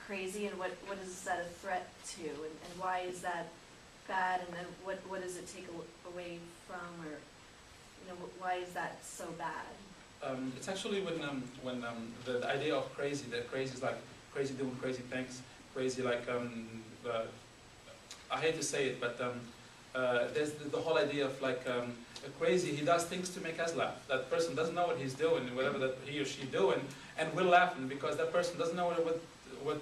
crazy, and what is that a threat to, and why is that bad, and then what does it take away from, or why is that so bad? It's actually when the idea of crazy, that crazy is like crazy doing crazy things, crazy like I hate to say it, but there's the whole idea of like crazy. He does things to make us laugh. That person doesn't know what he's doing, whatever that he or she doing, and we're laughing because that person doesn't know what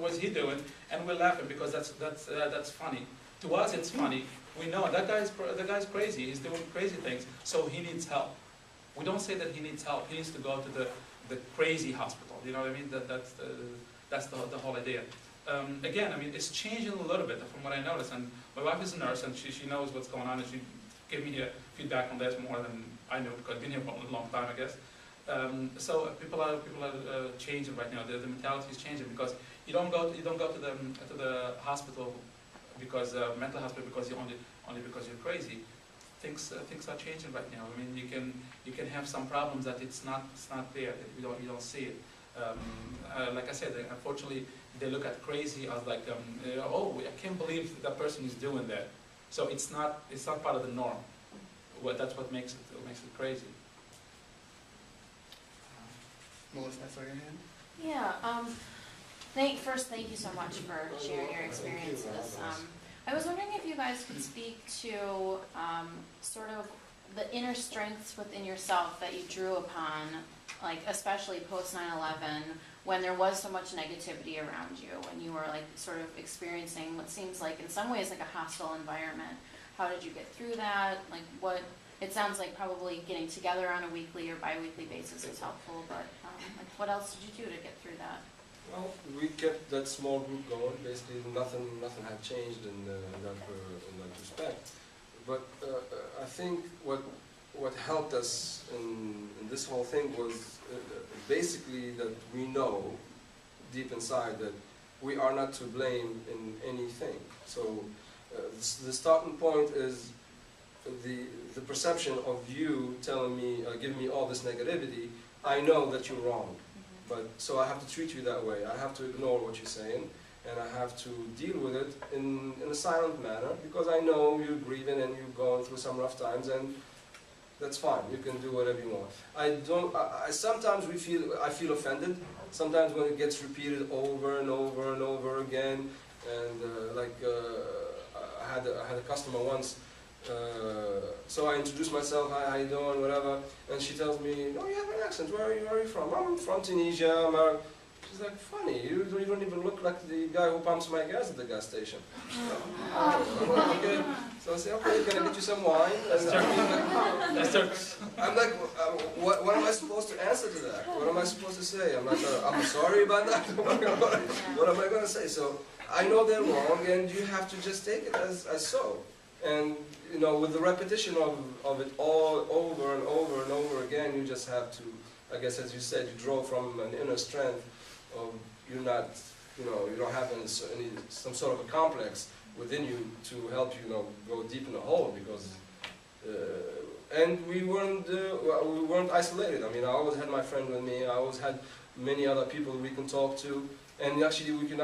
was he doing, and we're laughing because that's funny. To us, it's funny. We know that guy's crazy. He's doing crazy things, so he needs help. We don't say that he needs help. He needs to go to the crazy hospital. You know what I mean? That's the whole idea. Again, I mean, it's changing a little bit from what I noticed. And my wife is a nurse, and she knows what's going on, and she gave me feedback on this more than I know because I've been here for a long time, I guess. So people are changing right now. The mentality is changing because you don't go to the hospital because mental hospital because you only because you're crazy. Things are changing right now. I mean, you can have some problems that it's not there. You don't see it. Like I said, unfortunately, they look at crazy as like, oh, I can't believe that person is doing that. So it's not part of the norm. That's what makes it crazy. Melissa, I saw your hand. Yeah. First, thank you so much for sharing your experiences. I was wondering if you guys could speak to sort of the inner strengths within yourself that you drew upon, like especially post 9/11, when there was so much negativity around you, when you were like sort of experiencing what seems like in some ways like a hostile environment. How did you get through that? Like what? It sounds like probably getting together on a weekly or bi-weekly basis is helpful, but like what else did you do to get through that? Well, we kept that small group going. Basically, nothing had changed in that respect. But I think what helped us in this whole thing was basically that we know deep inside that we are not to blame in anything. So the starting point is the perception of you telling me, giving me all this negativity. I know that you're wrong. But so I have to treat you that way. I have to ignore what you're saying, and I have to deal with it in a silent manner because I know you're grieving and you're going through some rough times, and that's fine. You can do whatever you want. Sometimes I feel offended. Sometimes when it gets repeated over and over and over again, and I had a customer once. So I introduce myself, hi, how you doing, whatever, and she tells me, oh, you have an accent, where are you from? I'm from Tunisia. She's like, funny, you don't even look like the guy who pumps my gas at the gas station. Okay. So I say, okay, can I get you some wine? I'm like, what am I supposed to answer to that? What am I supposed to say? I'm like, I'm sorry about that. What am I going to say? So I know they're wrong, and you have to just take it as so. And you know, with the repetition of it all over and over and over again, you just have to, I guess, as you said, you draw from an inner strength of you're not, you don't have some sort of a complex within you to help you, go deep in the hole because. And we weren't isolated. I mean, I always had my friend with me. I always had many other people we can talk to, and actually we can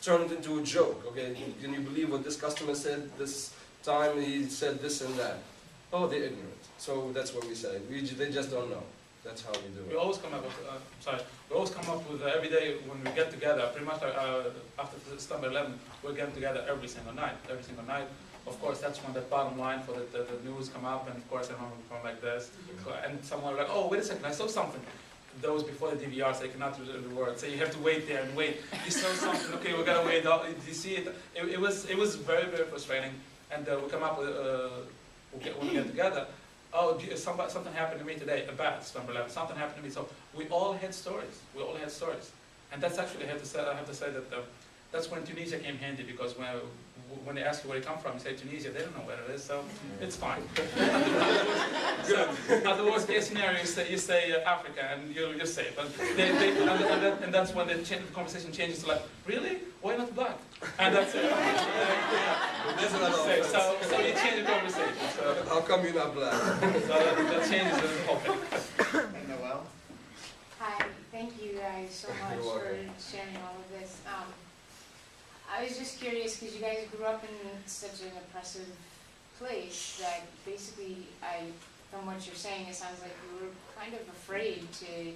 turn it into a joke. Okay, can you believe what this customer said this time? He said this and that. Oh, they're ignorant. So that's what we say. They just don't know. That's how we do it. We always come up with every day when we get together. Pretty much after September 11, we're getting together every single night. Every single night. Of course, that's when the bottom line for the news come up, and of course, I'm going like this, and someone like, oh, wait a second, I saw something. Those before the DVRs, they cannot read the word, so you have to wait there and wait. You saw something, okay, we gotta wait. Did you see it? It was very, very frustrating, and we come up with when we get together. Oh, something happened to me today. Bad, September 11. Something happened to me. So we all had stories. And that's actually I have to say that that's when Tunisia came handy because when they ask you where you come from, you say Tunisia. They don't know where it is, so it's fine. So, at the worst case scenario, you say Africa, and you're safe. And that's when the conversation changes to like, really? Why not black? And that's it. So you change the conversation. So, how come you're not black? So that changes the whole thing. Noel? Hi, thank you guys so much for sharing all of this. I was just curious because you guys grew up in such an oppressive place that basically, from what you're saying, it sounds like you were kind of afraid to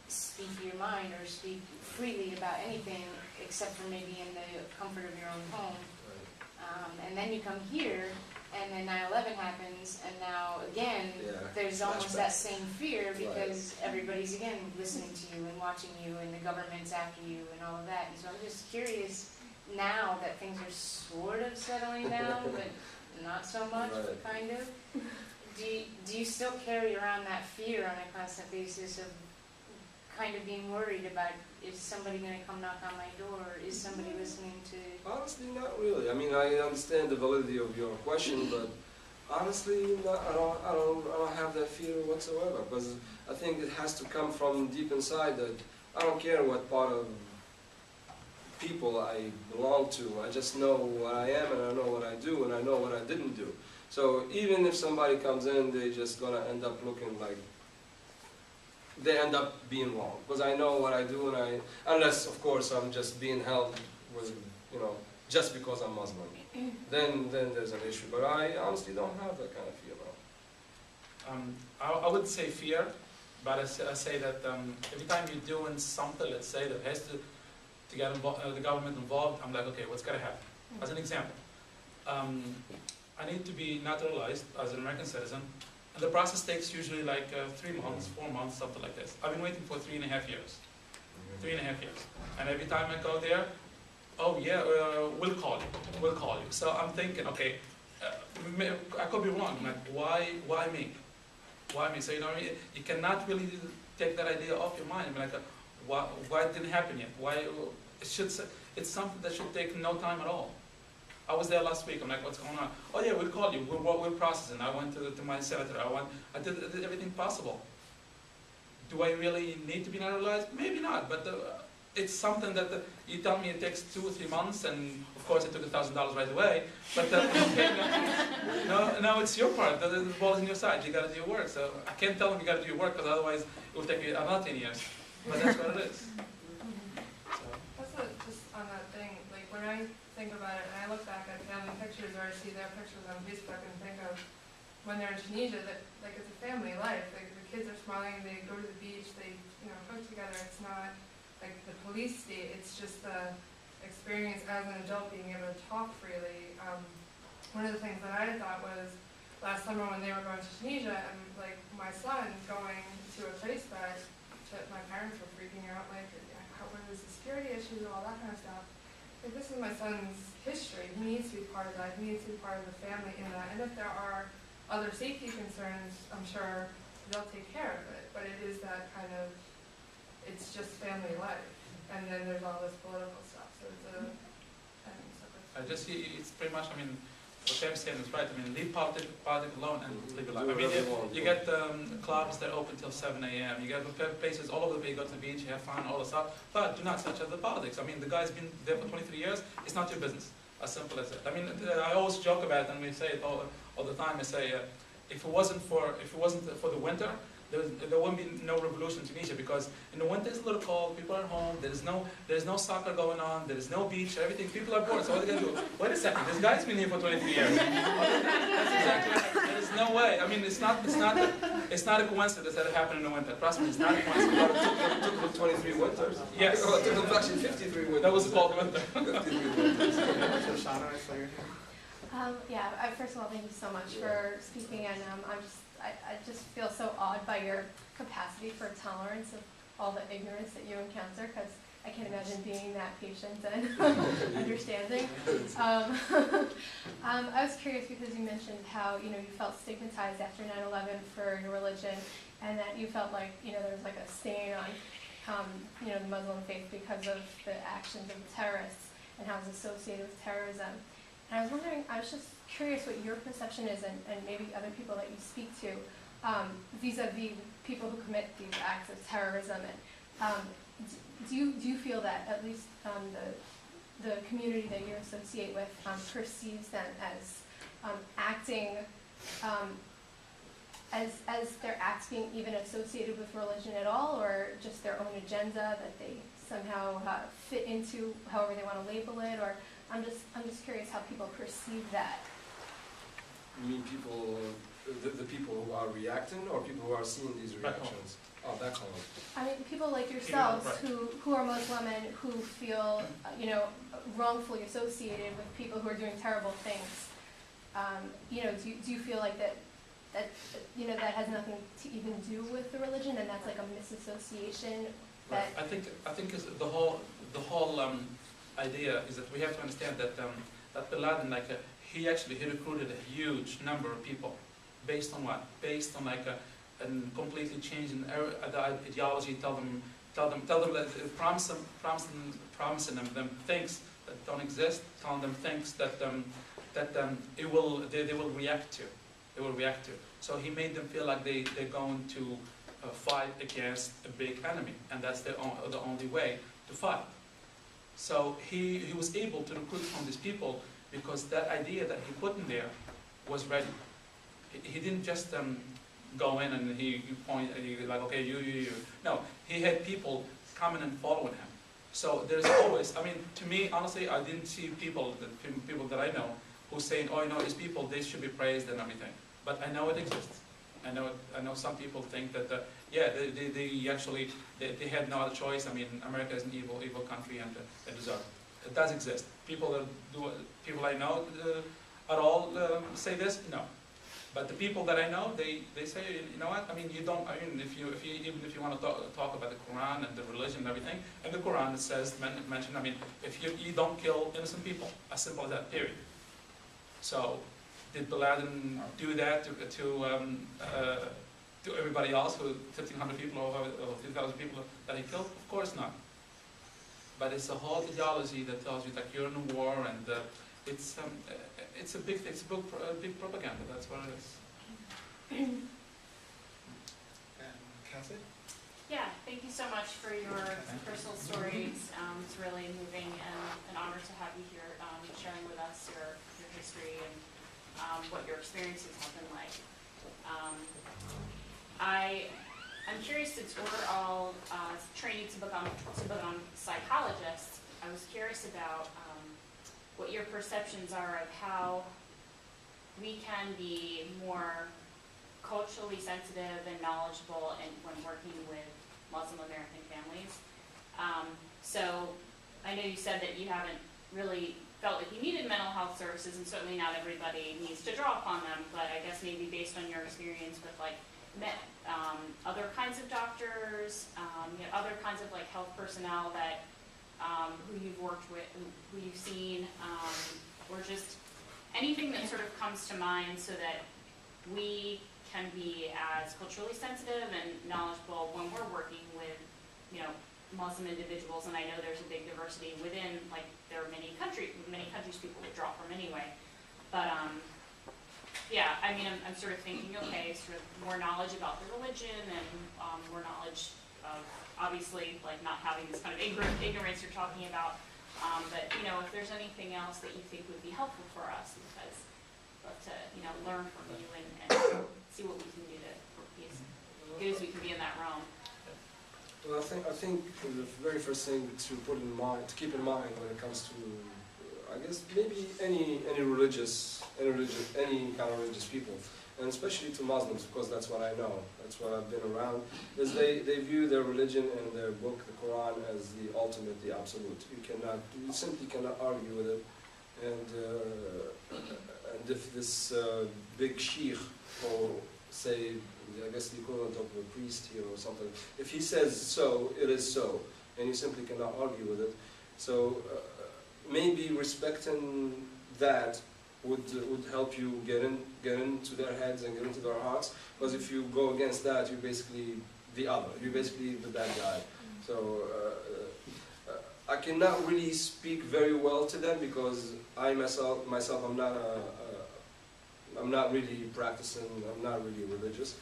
speak your mind or speak freely about anything except for maybe in the comfort of your own home. And then you come here, and then 9/11 happens, and now again, there's almost that same fear because everybody's again listening to you and watching you, and the government's after you and all of that. And so I'm just curious now that things are sort of settling down, but not so much, but kind of. Do you still carry around that fear on a constant basis of kind of being worried about, is somebody going to come knock on my door? Is somebody listening to... Honestly, not really. I mean, I understand the validity of your question, but honestly, I don't have that fear whatsoever, because I think it has to come from deep inside that I don't care what part of people I belong to. I just know what I am and I know what I do and I know what I didn't do. So even if somebody comes in, they're just gonna end up looking like they end up being wrong, because I know what I do, and unless of course I'm just being held with, you know, just because I'm Muslim, then there's an issue. But I honestly don't have that kind of fear about. I would say fear, but I say that every time you're doing something, let's say, that has to get the government involved, I'm like, okay, what's going to happen? As an example, I need to be naturalized as an American citizen, and the process takes usually like 3 months, 4 months, something like this. I've been waiting for 3.5 years. 3.5 years. And every time I go there, oh yeah, we'll call you. So I'm thinking, okay, I could be wrong. I'm like, why me? Why me? So you know, you cannot really take that idea off your mind. I'm like, why it didn't happen yet? Why it's something that should take no time at all. I was there last week. I'm like, what's going on? Oh yeah, we'll call you. We'll process it. I went to my senator. I did everything possible. Do I really need to be naturalized? Maybe not, but it's something that you tell me it takes 2 or 3 months, and of course it took $1,000 right away. But okay, no, it's your part. The ball is on your side. You got to do your work. So I can't tell them you got to do your work, because otherwise it will take you another 10 years. But that's what it is. Also, just on that thing, like when I think about it, and I look back at family pictures, or I see their pictures on Facebook, and think of when they're in Tunisia, that like it's a family life. Like the kids are smiling, they go to the beach, they cook together. It's not like the police state. It's just the experience as an adult being able to talk freely. One of the things that I thought was last summer when they were going to Tunisia, and like my son going to a place that my parents were freaking out, like what are the security issues and all that kind of stuff. Like this is my son's history. He needs to be part of that. He needs to be part of the family in that. And if there are other safety concerns, I'm sure they'll take care of it. But it is that kind of, it's just family life. And then there's all this political stuff. So it's a, it's pretty much, I mean, what Pam said is right. I mean, leave politics alone and live your life. I mean, you get clubs that open till 7 a.m. You get places all over the place. You go to the beach, you have fun, all the stuff. But do not touch the politics. I mean, the guy's been there for 23 years. It's not your business. As simple as it. I mean, I always joke about it, and we say it all the time. I say, if it wasn't for the winter, there wouldn't be no revolution in Tunisia, because in the winter it's a little cold, people are at home, there's no soccer going on, there's no beach, everything, people are bored, so what are they going to do? Wait a second, this guy's been here for 23 years. That's exactly right. There's no way. I mean, it's not a coincidence that it happened in the winter. Trust me, it's not a coincidence. It took them 23 winters. Yes. It took them actually 53 winters. That was a cold winter. First of all, thank you so much for speaking, and I just feel so awed by your capacity for tolerance of all the ignorance that you encounter, because I can't imagine being that patient and understanding. I was curious because you mentioned how you felt stigmatized after 9/11 for your religion, and that you felt like there was like a stain on the Muslim faith because of the actions of the terrorists and how it's associated with terrorism. And I was wondering, I was just curious what your perception is, and maybe other people that you speak to, vis-a-vis people who commit these acts of terrorism. And do you feel that at least the community that you associate with perceives them as acting, as their acts being even associated with religion at all, or just their own agenda that they somehow fit into, however they want to label it? Or I'm just curious how people perceive that. You mean people, the people who are reacting, or people who are seeing these reactions? Oh, back home. I mean, people like yourselves who are Muslim and who feel, wrongfully associated with people who are doing terrible things. Do you feel like that has nothing to even do with the religion, and that's like a misassociation? That I think is the whole idea is that we have to understand that that Bin Laden, he recruited a huge number of people, based on what? Based on a completely changing the ideology. Tell them that promising them things that don't exist. Telling them things that they will react to. they will react to. So he made them feel like they're going to fight against a big enemy, and that's the only way to fight. So he was able to recruit from these people because that idea that he put in there was ready. He didn't just go in and he point, like, okay, you. No, he had people coming and following him. So there's always, I mean, to me, honestly, I didn't see people that I know who saying, oh, you know, these people, they should be praised and everything. But I know it exists. I know some people think that, yeah, they actually, they had no other choice. I mean, America is an evil country and they deserve it. It does exist. People I know at all say this? No. But the people that I know, they say, you know what? I mean, even if you want to talk about the Quran and the religion and everything, in the Quran it says, mention, I mean, if you don't kill innocent people, as simple as that, period. So, did Bin Laden do that to everybody else, who 1,500 people or 2,000 people that he killed? Of course not. But it's a whole ideology that tells you that you're in a war, and it's a big propaganda. That's what it is. Kathy? Yeah, thank you so much for your personal stories. It's really moving and an honor to have you here sharing with us your history and what your experiences have been like. I'm curious, since we're all training to become psychologists, I was curious about what your perceptions are of how we can be more culturally sensitive and knowledgeable when working with Muslim American families. So I know you said that you haven't really felt like you needed mental health services, and certainly not everybody needs to draw upon them, but I guess maybe based on your experience with like other kinds of doctors, other kinds of like health personnel that who you've worked with, who you've seen, or just anything that sort of comes to mind so that we can be as culturally sensitive and knowledgeable when we're working with, Muslim individuals. And I know there's a big diversity within, like, there are many countries people would draw from anyway. But yeah, I mean, I'm sort of thinking, okay, sort of more knowledge about the religion and more knowledge of, obviously, like, not having this kind of ignorance you're talking about. But, if there's anything else that you think would be helpful for us, because I'd love to, learn from you and see what we can do to be as good as we can be in that realm. Well, I think the very first thing to keep in mind when it comes to, I guess, maybe any kind of religious people, and especially to Muslims, because that's what I know, that's what I've been around, is they view their religion and their book, the Quran, as the ultimate, the absolute. You simply cannot argue with it. And if this big sheikh, or say, I guess the equivalent of a priest here or something, if he says so, it is so, and you simply cannot argue with it. So maybe respecting that would help you get into their heads and get into their hearts, because if you go against that, you're basically the other, you're basically the bad guy. So I cannot really speak very well to them, because I myself I'm not really practicing, I'm not really religious,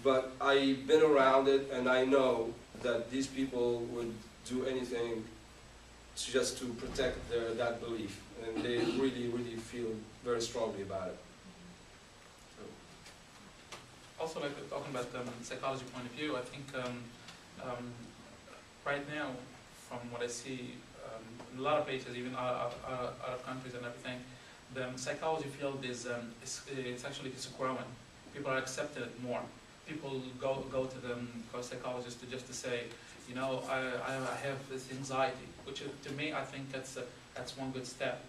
but I've been around it, and I know that these people would do anything just to protect that belief, and they really, really feel very strongly about it. Also, like talking about the psychology point of view, I think right now, from what I see in a lot of places, even out of countries and everything, the psychology field is it's growing. People are accepting it more. People go to the psychologist to say, I have this anxiety, which to me, I think that's one good step.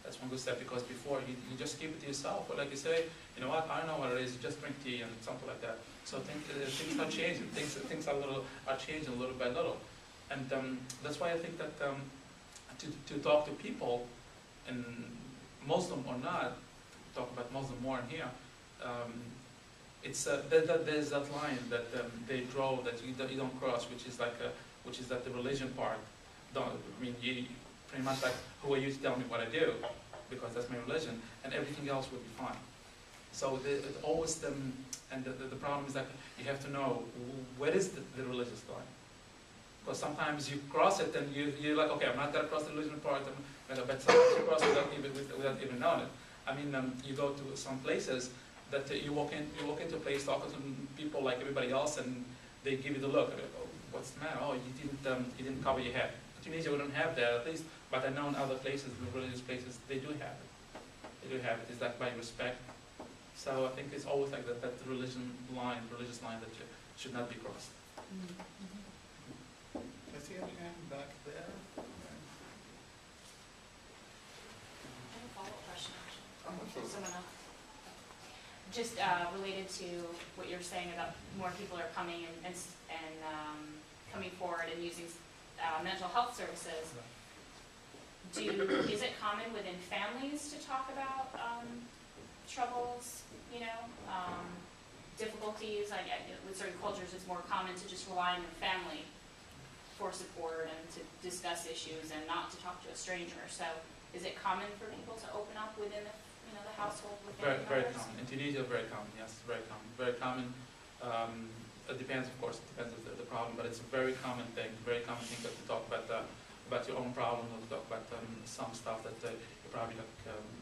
That's one good step, because before you just keep it to yourself, or like you say, you know what, I don't know what it is, just drink tea and something like that. So things are changing. Things are changing little by little, and that's why I think that to talk to people, and Muslim or not, talk about Muslim more in here. It's there's that line that they draw that you don't cross, which is that the religion part. You pretty much like, who are you to tell me what I do? Because that's my religion, and everything else would be fine. So it always and the problem is that you have to know where is the religious line. Because sometimes you cross it and you're like, okay, I'm not going to cross the religion part, but sometimes you cross it without even knowing it. I mean, you go to some places that you walk into a place talking to people like everybody else, and they give you the look. Oh, what's the matter? Oh, you didn't cover your head. Tunisia, we don't have that, at least, but I know in other places, the religious places, they do have it. They do have it. It's like by respect. So I think it's always like that religious line that should not be crossed. I see a hand back there. I have a follow-up question, actually. Someone else. Just related to what you're saying about more people are coming and coming forward and using mental health services. Is it common within families to talk about troubles, difficulties? With certain cultures, it's more common to just rely on the family for support and to discuss issues and not to talk to a stranger. So, is it common for people to open up within the household? Within Very common. In Tunisia, very common. Yes, very common. Very common. It depends, of course. It depends on the problem, but it's a very common thing. Very common thing that to talk about your own problem, or to talk about some stuff that you probably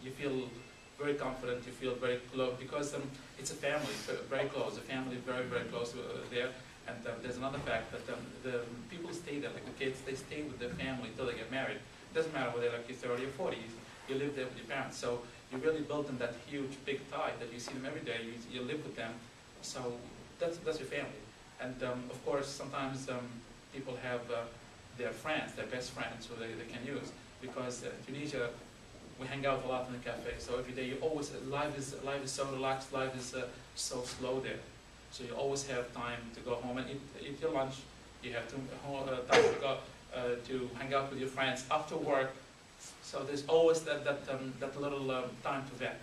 you feel very confident. You feel very close because it's a family, very close. A family, very close there. And there's another fact that the people stay there, like the kids, they stay with their family until they get married. It doesn't matter whether they're like 30 or 40. You live there with your parents, so you really build in that huge, big tie that you see them every day. You live with them, so that's your family. And of course, sometimes people have their friends, their best friends, who they can use. Because in Tunisia, we hang out a lot in the cafe. So every day, life is so relaxed. Life is so slow there. So you always have time to go home and eat your lunch. You have time to go to hang out with your friends after work. So there's always that little time to vent.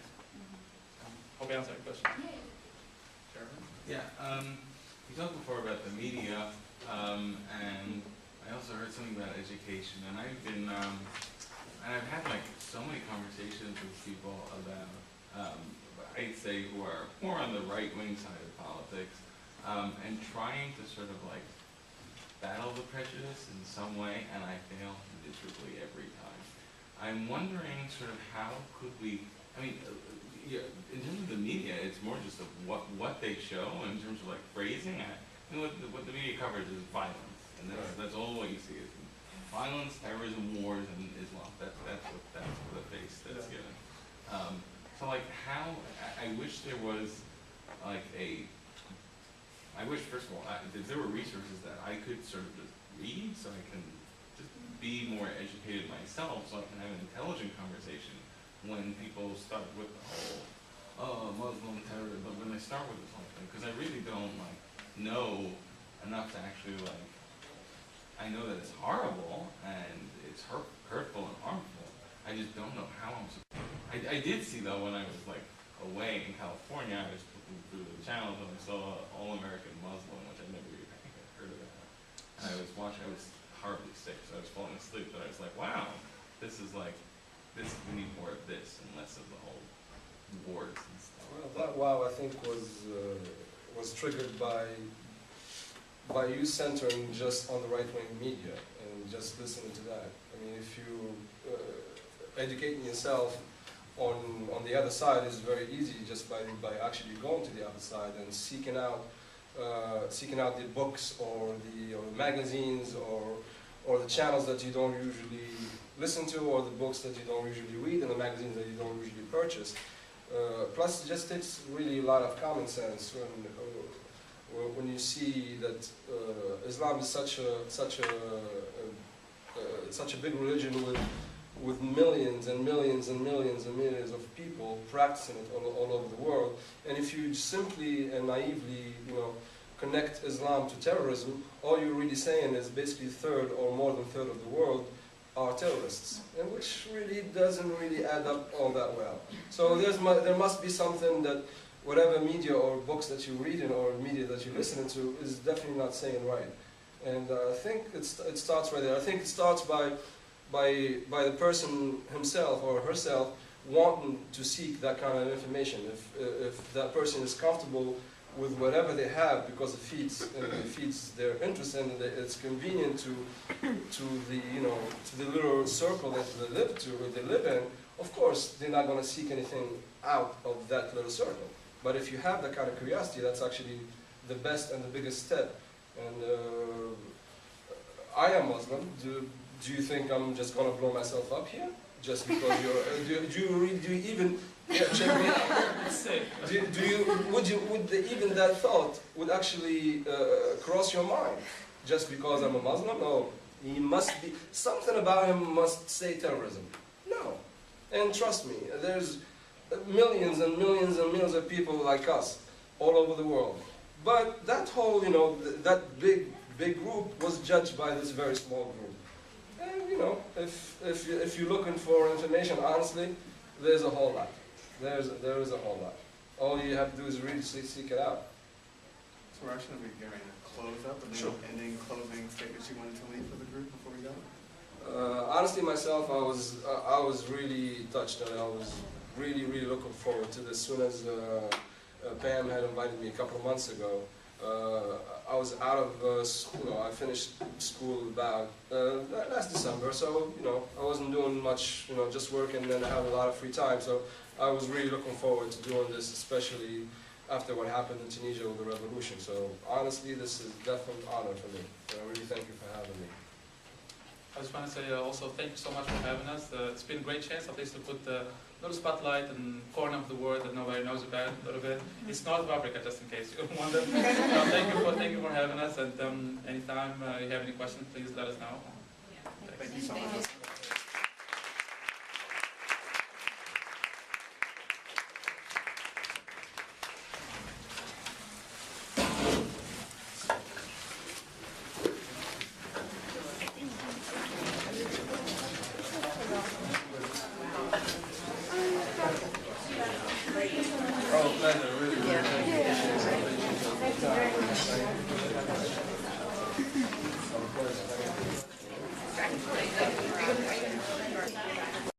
Hope I answered your question. Yeah, you talked before about the media, and I also heard something about education, and I've had like so many conversations with people about, I'd say, who are more on the right-wing side of politics, and trying to sort of like battle the prejudice in some way, and I fail miserably every time. I'm wondering sort of how could we, in terms of the media, it's more just of what they show in terms of like phrasing. What the media covers is violence, and that's all what you see is violence, terrorism, wars, and Islam. That's the face that's given. So like how, I wish there was like I wish first of all, if there were resources that I could sort of just read so I can just be more educated myself so I can have an intelligent conversation when people start with the whole, Muslim terrorism, but when they start with this whole thing, because I really don't like know enough to actually like, I know that it's horrible and it's hurtful and harmful. I just don't know how I'm supposed to. I did see though when I was like away in California, I was looking through the channels and I saw All-American Muslim, which I never even heard of that. And I was horribly sick, so I was falling asleep, but I was like, wow, this is like, we need more of this and less of the whole wars and stuff. Well, that wow, I think was triggered by you centering just on the right-wing media and just listening to that. I mean, if you educating yourself on the other side is very easy just by actually going to the other side and seeking out the books or the magazines or the channels that you don't usually listen to, or the books that you don't usually read, and the magazines that you don't usually purchase. Plus, it just takes really a lot of common sense when you see that Islam is such a big religion with millions and millions and millions and millions of people practicing it all over the world. And if you simply and naively, connect Islam to terrorism, all you're really saying is basically third or more than third of the world are terrorists, and which really doesn't really add up all that well. So there must be something that whatever media or books that you're reading or media that you're listening to is definitely not saying right. And I think it starts right there. I think it starts by the person himself or herself wanting to seek that kind of information. If that person is comfortable with whatever they have because it feeds their interest and it's convenient to the little circle that they live in, of course they're not going to seek anything out of that little circle. But if you have that kind of curiosity, that's actually the best and the biggest step. And I am Muslim. Do you think I'm just going to blow myself up here just because you're? Do you even? Yeah, check me out. Would even that thought would actually cross your mind just because I'm a Muslim? No, he must be something about him must say terrorism. No, and trust me, there's millions and millions and millions of people like us all over the world. But that whole, that big group was judged by this very small group. And if you're looking for information, honestly, there's a whole lot. There is a whole lot. All you have to do is really seek it out. So we're actually going to be getting a close up, and then Sure. ending closing statements you wanted to leave for the group before we go? Honestly, myself, I was really touched, and I was really looking forward to this. As soon as Pam had invited me a couple of months ago, I was out of school. I finished school about last December, so I wasn't doing much, just working, and I had a lot of free time. So I was really looking forward to doing this, especially after what happened in Tunisia with the revolution. So honestly, this is definitely an honor for me. And I really thank you for having me. I just want to say also thank you so much for having us. It's been a great chance at least to put a little spotlight in the corner of the world that nobody knows about a little bit. It's North Africa, just in case you wonder. Thank you for having us, and anytime you have any questions, please let us know. Thank you so much.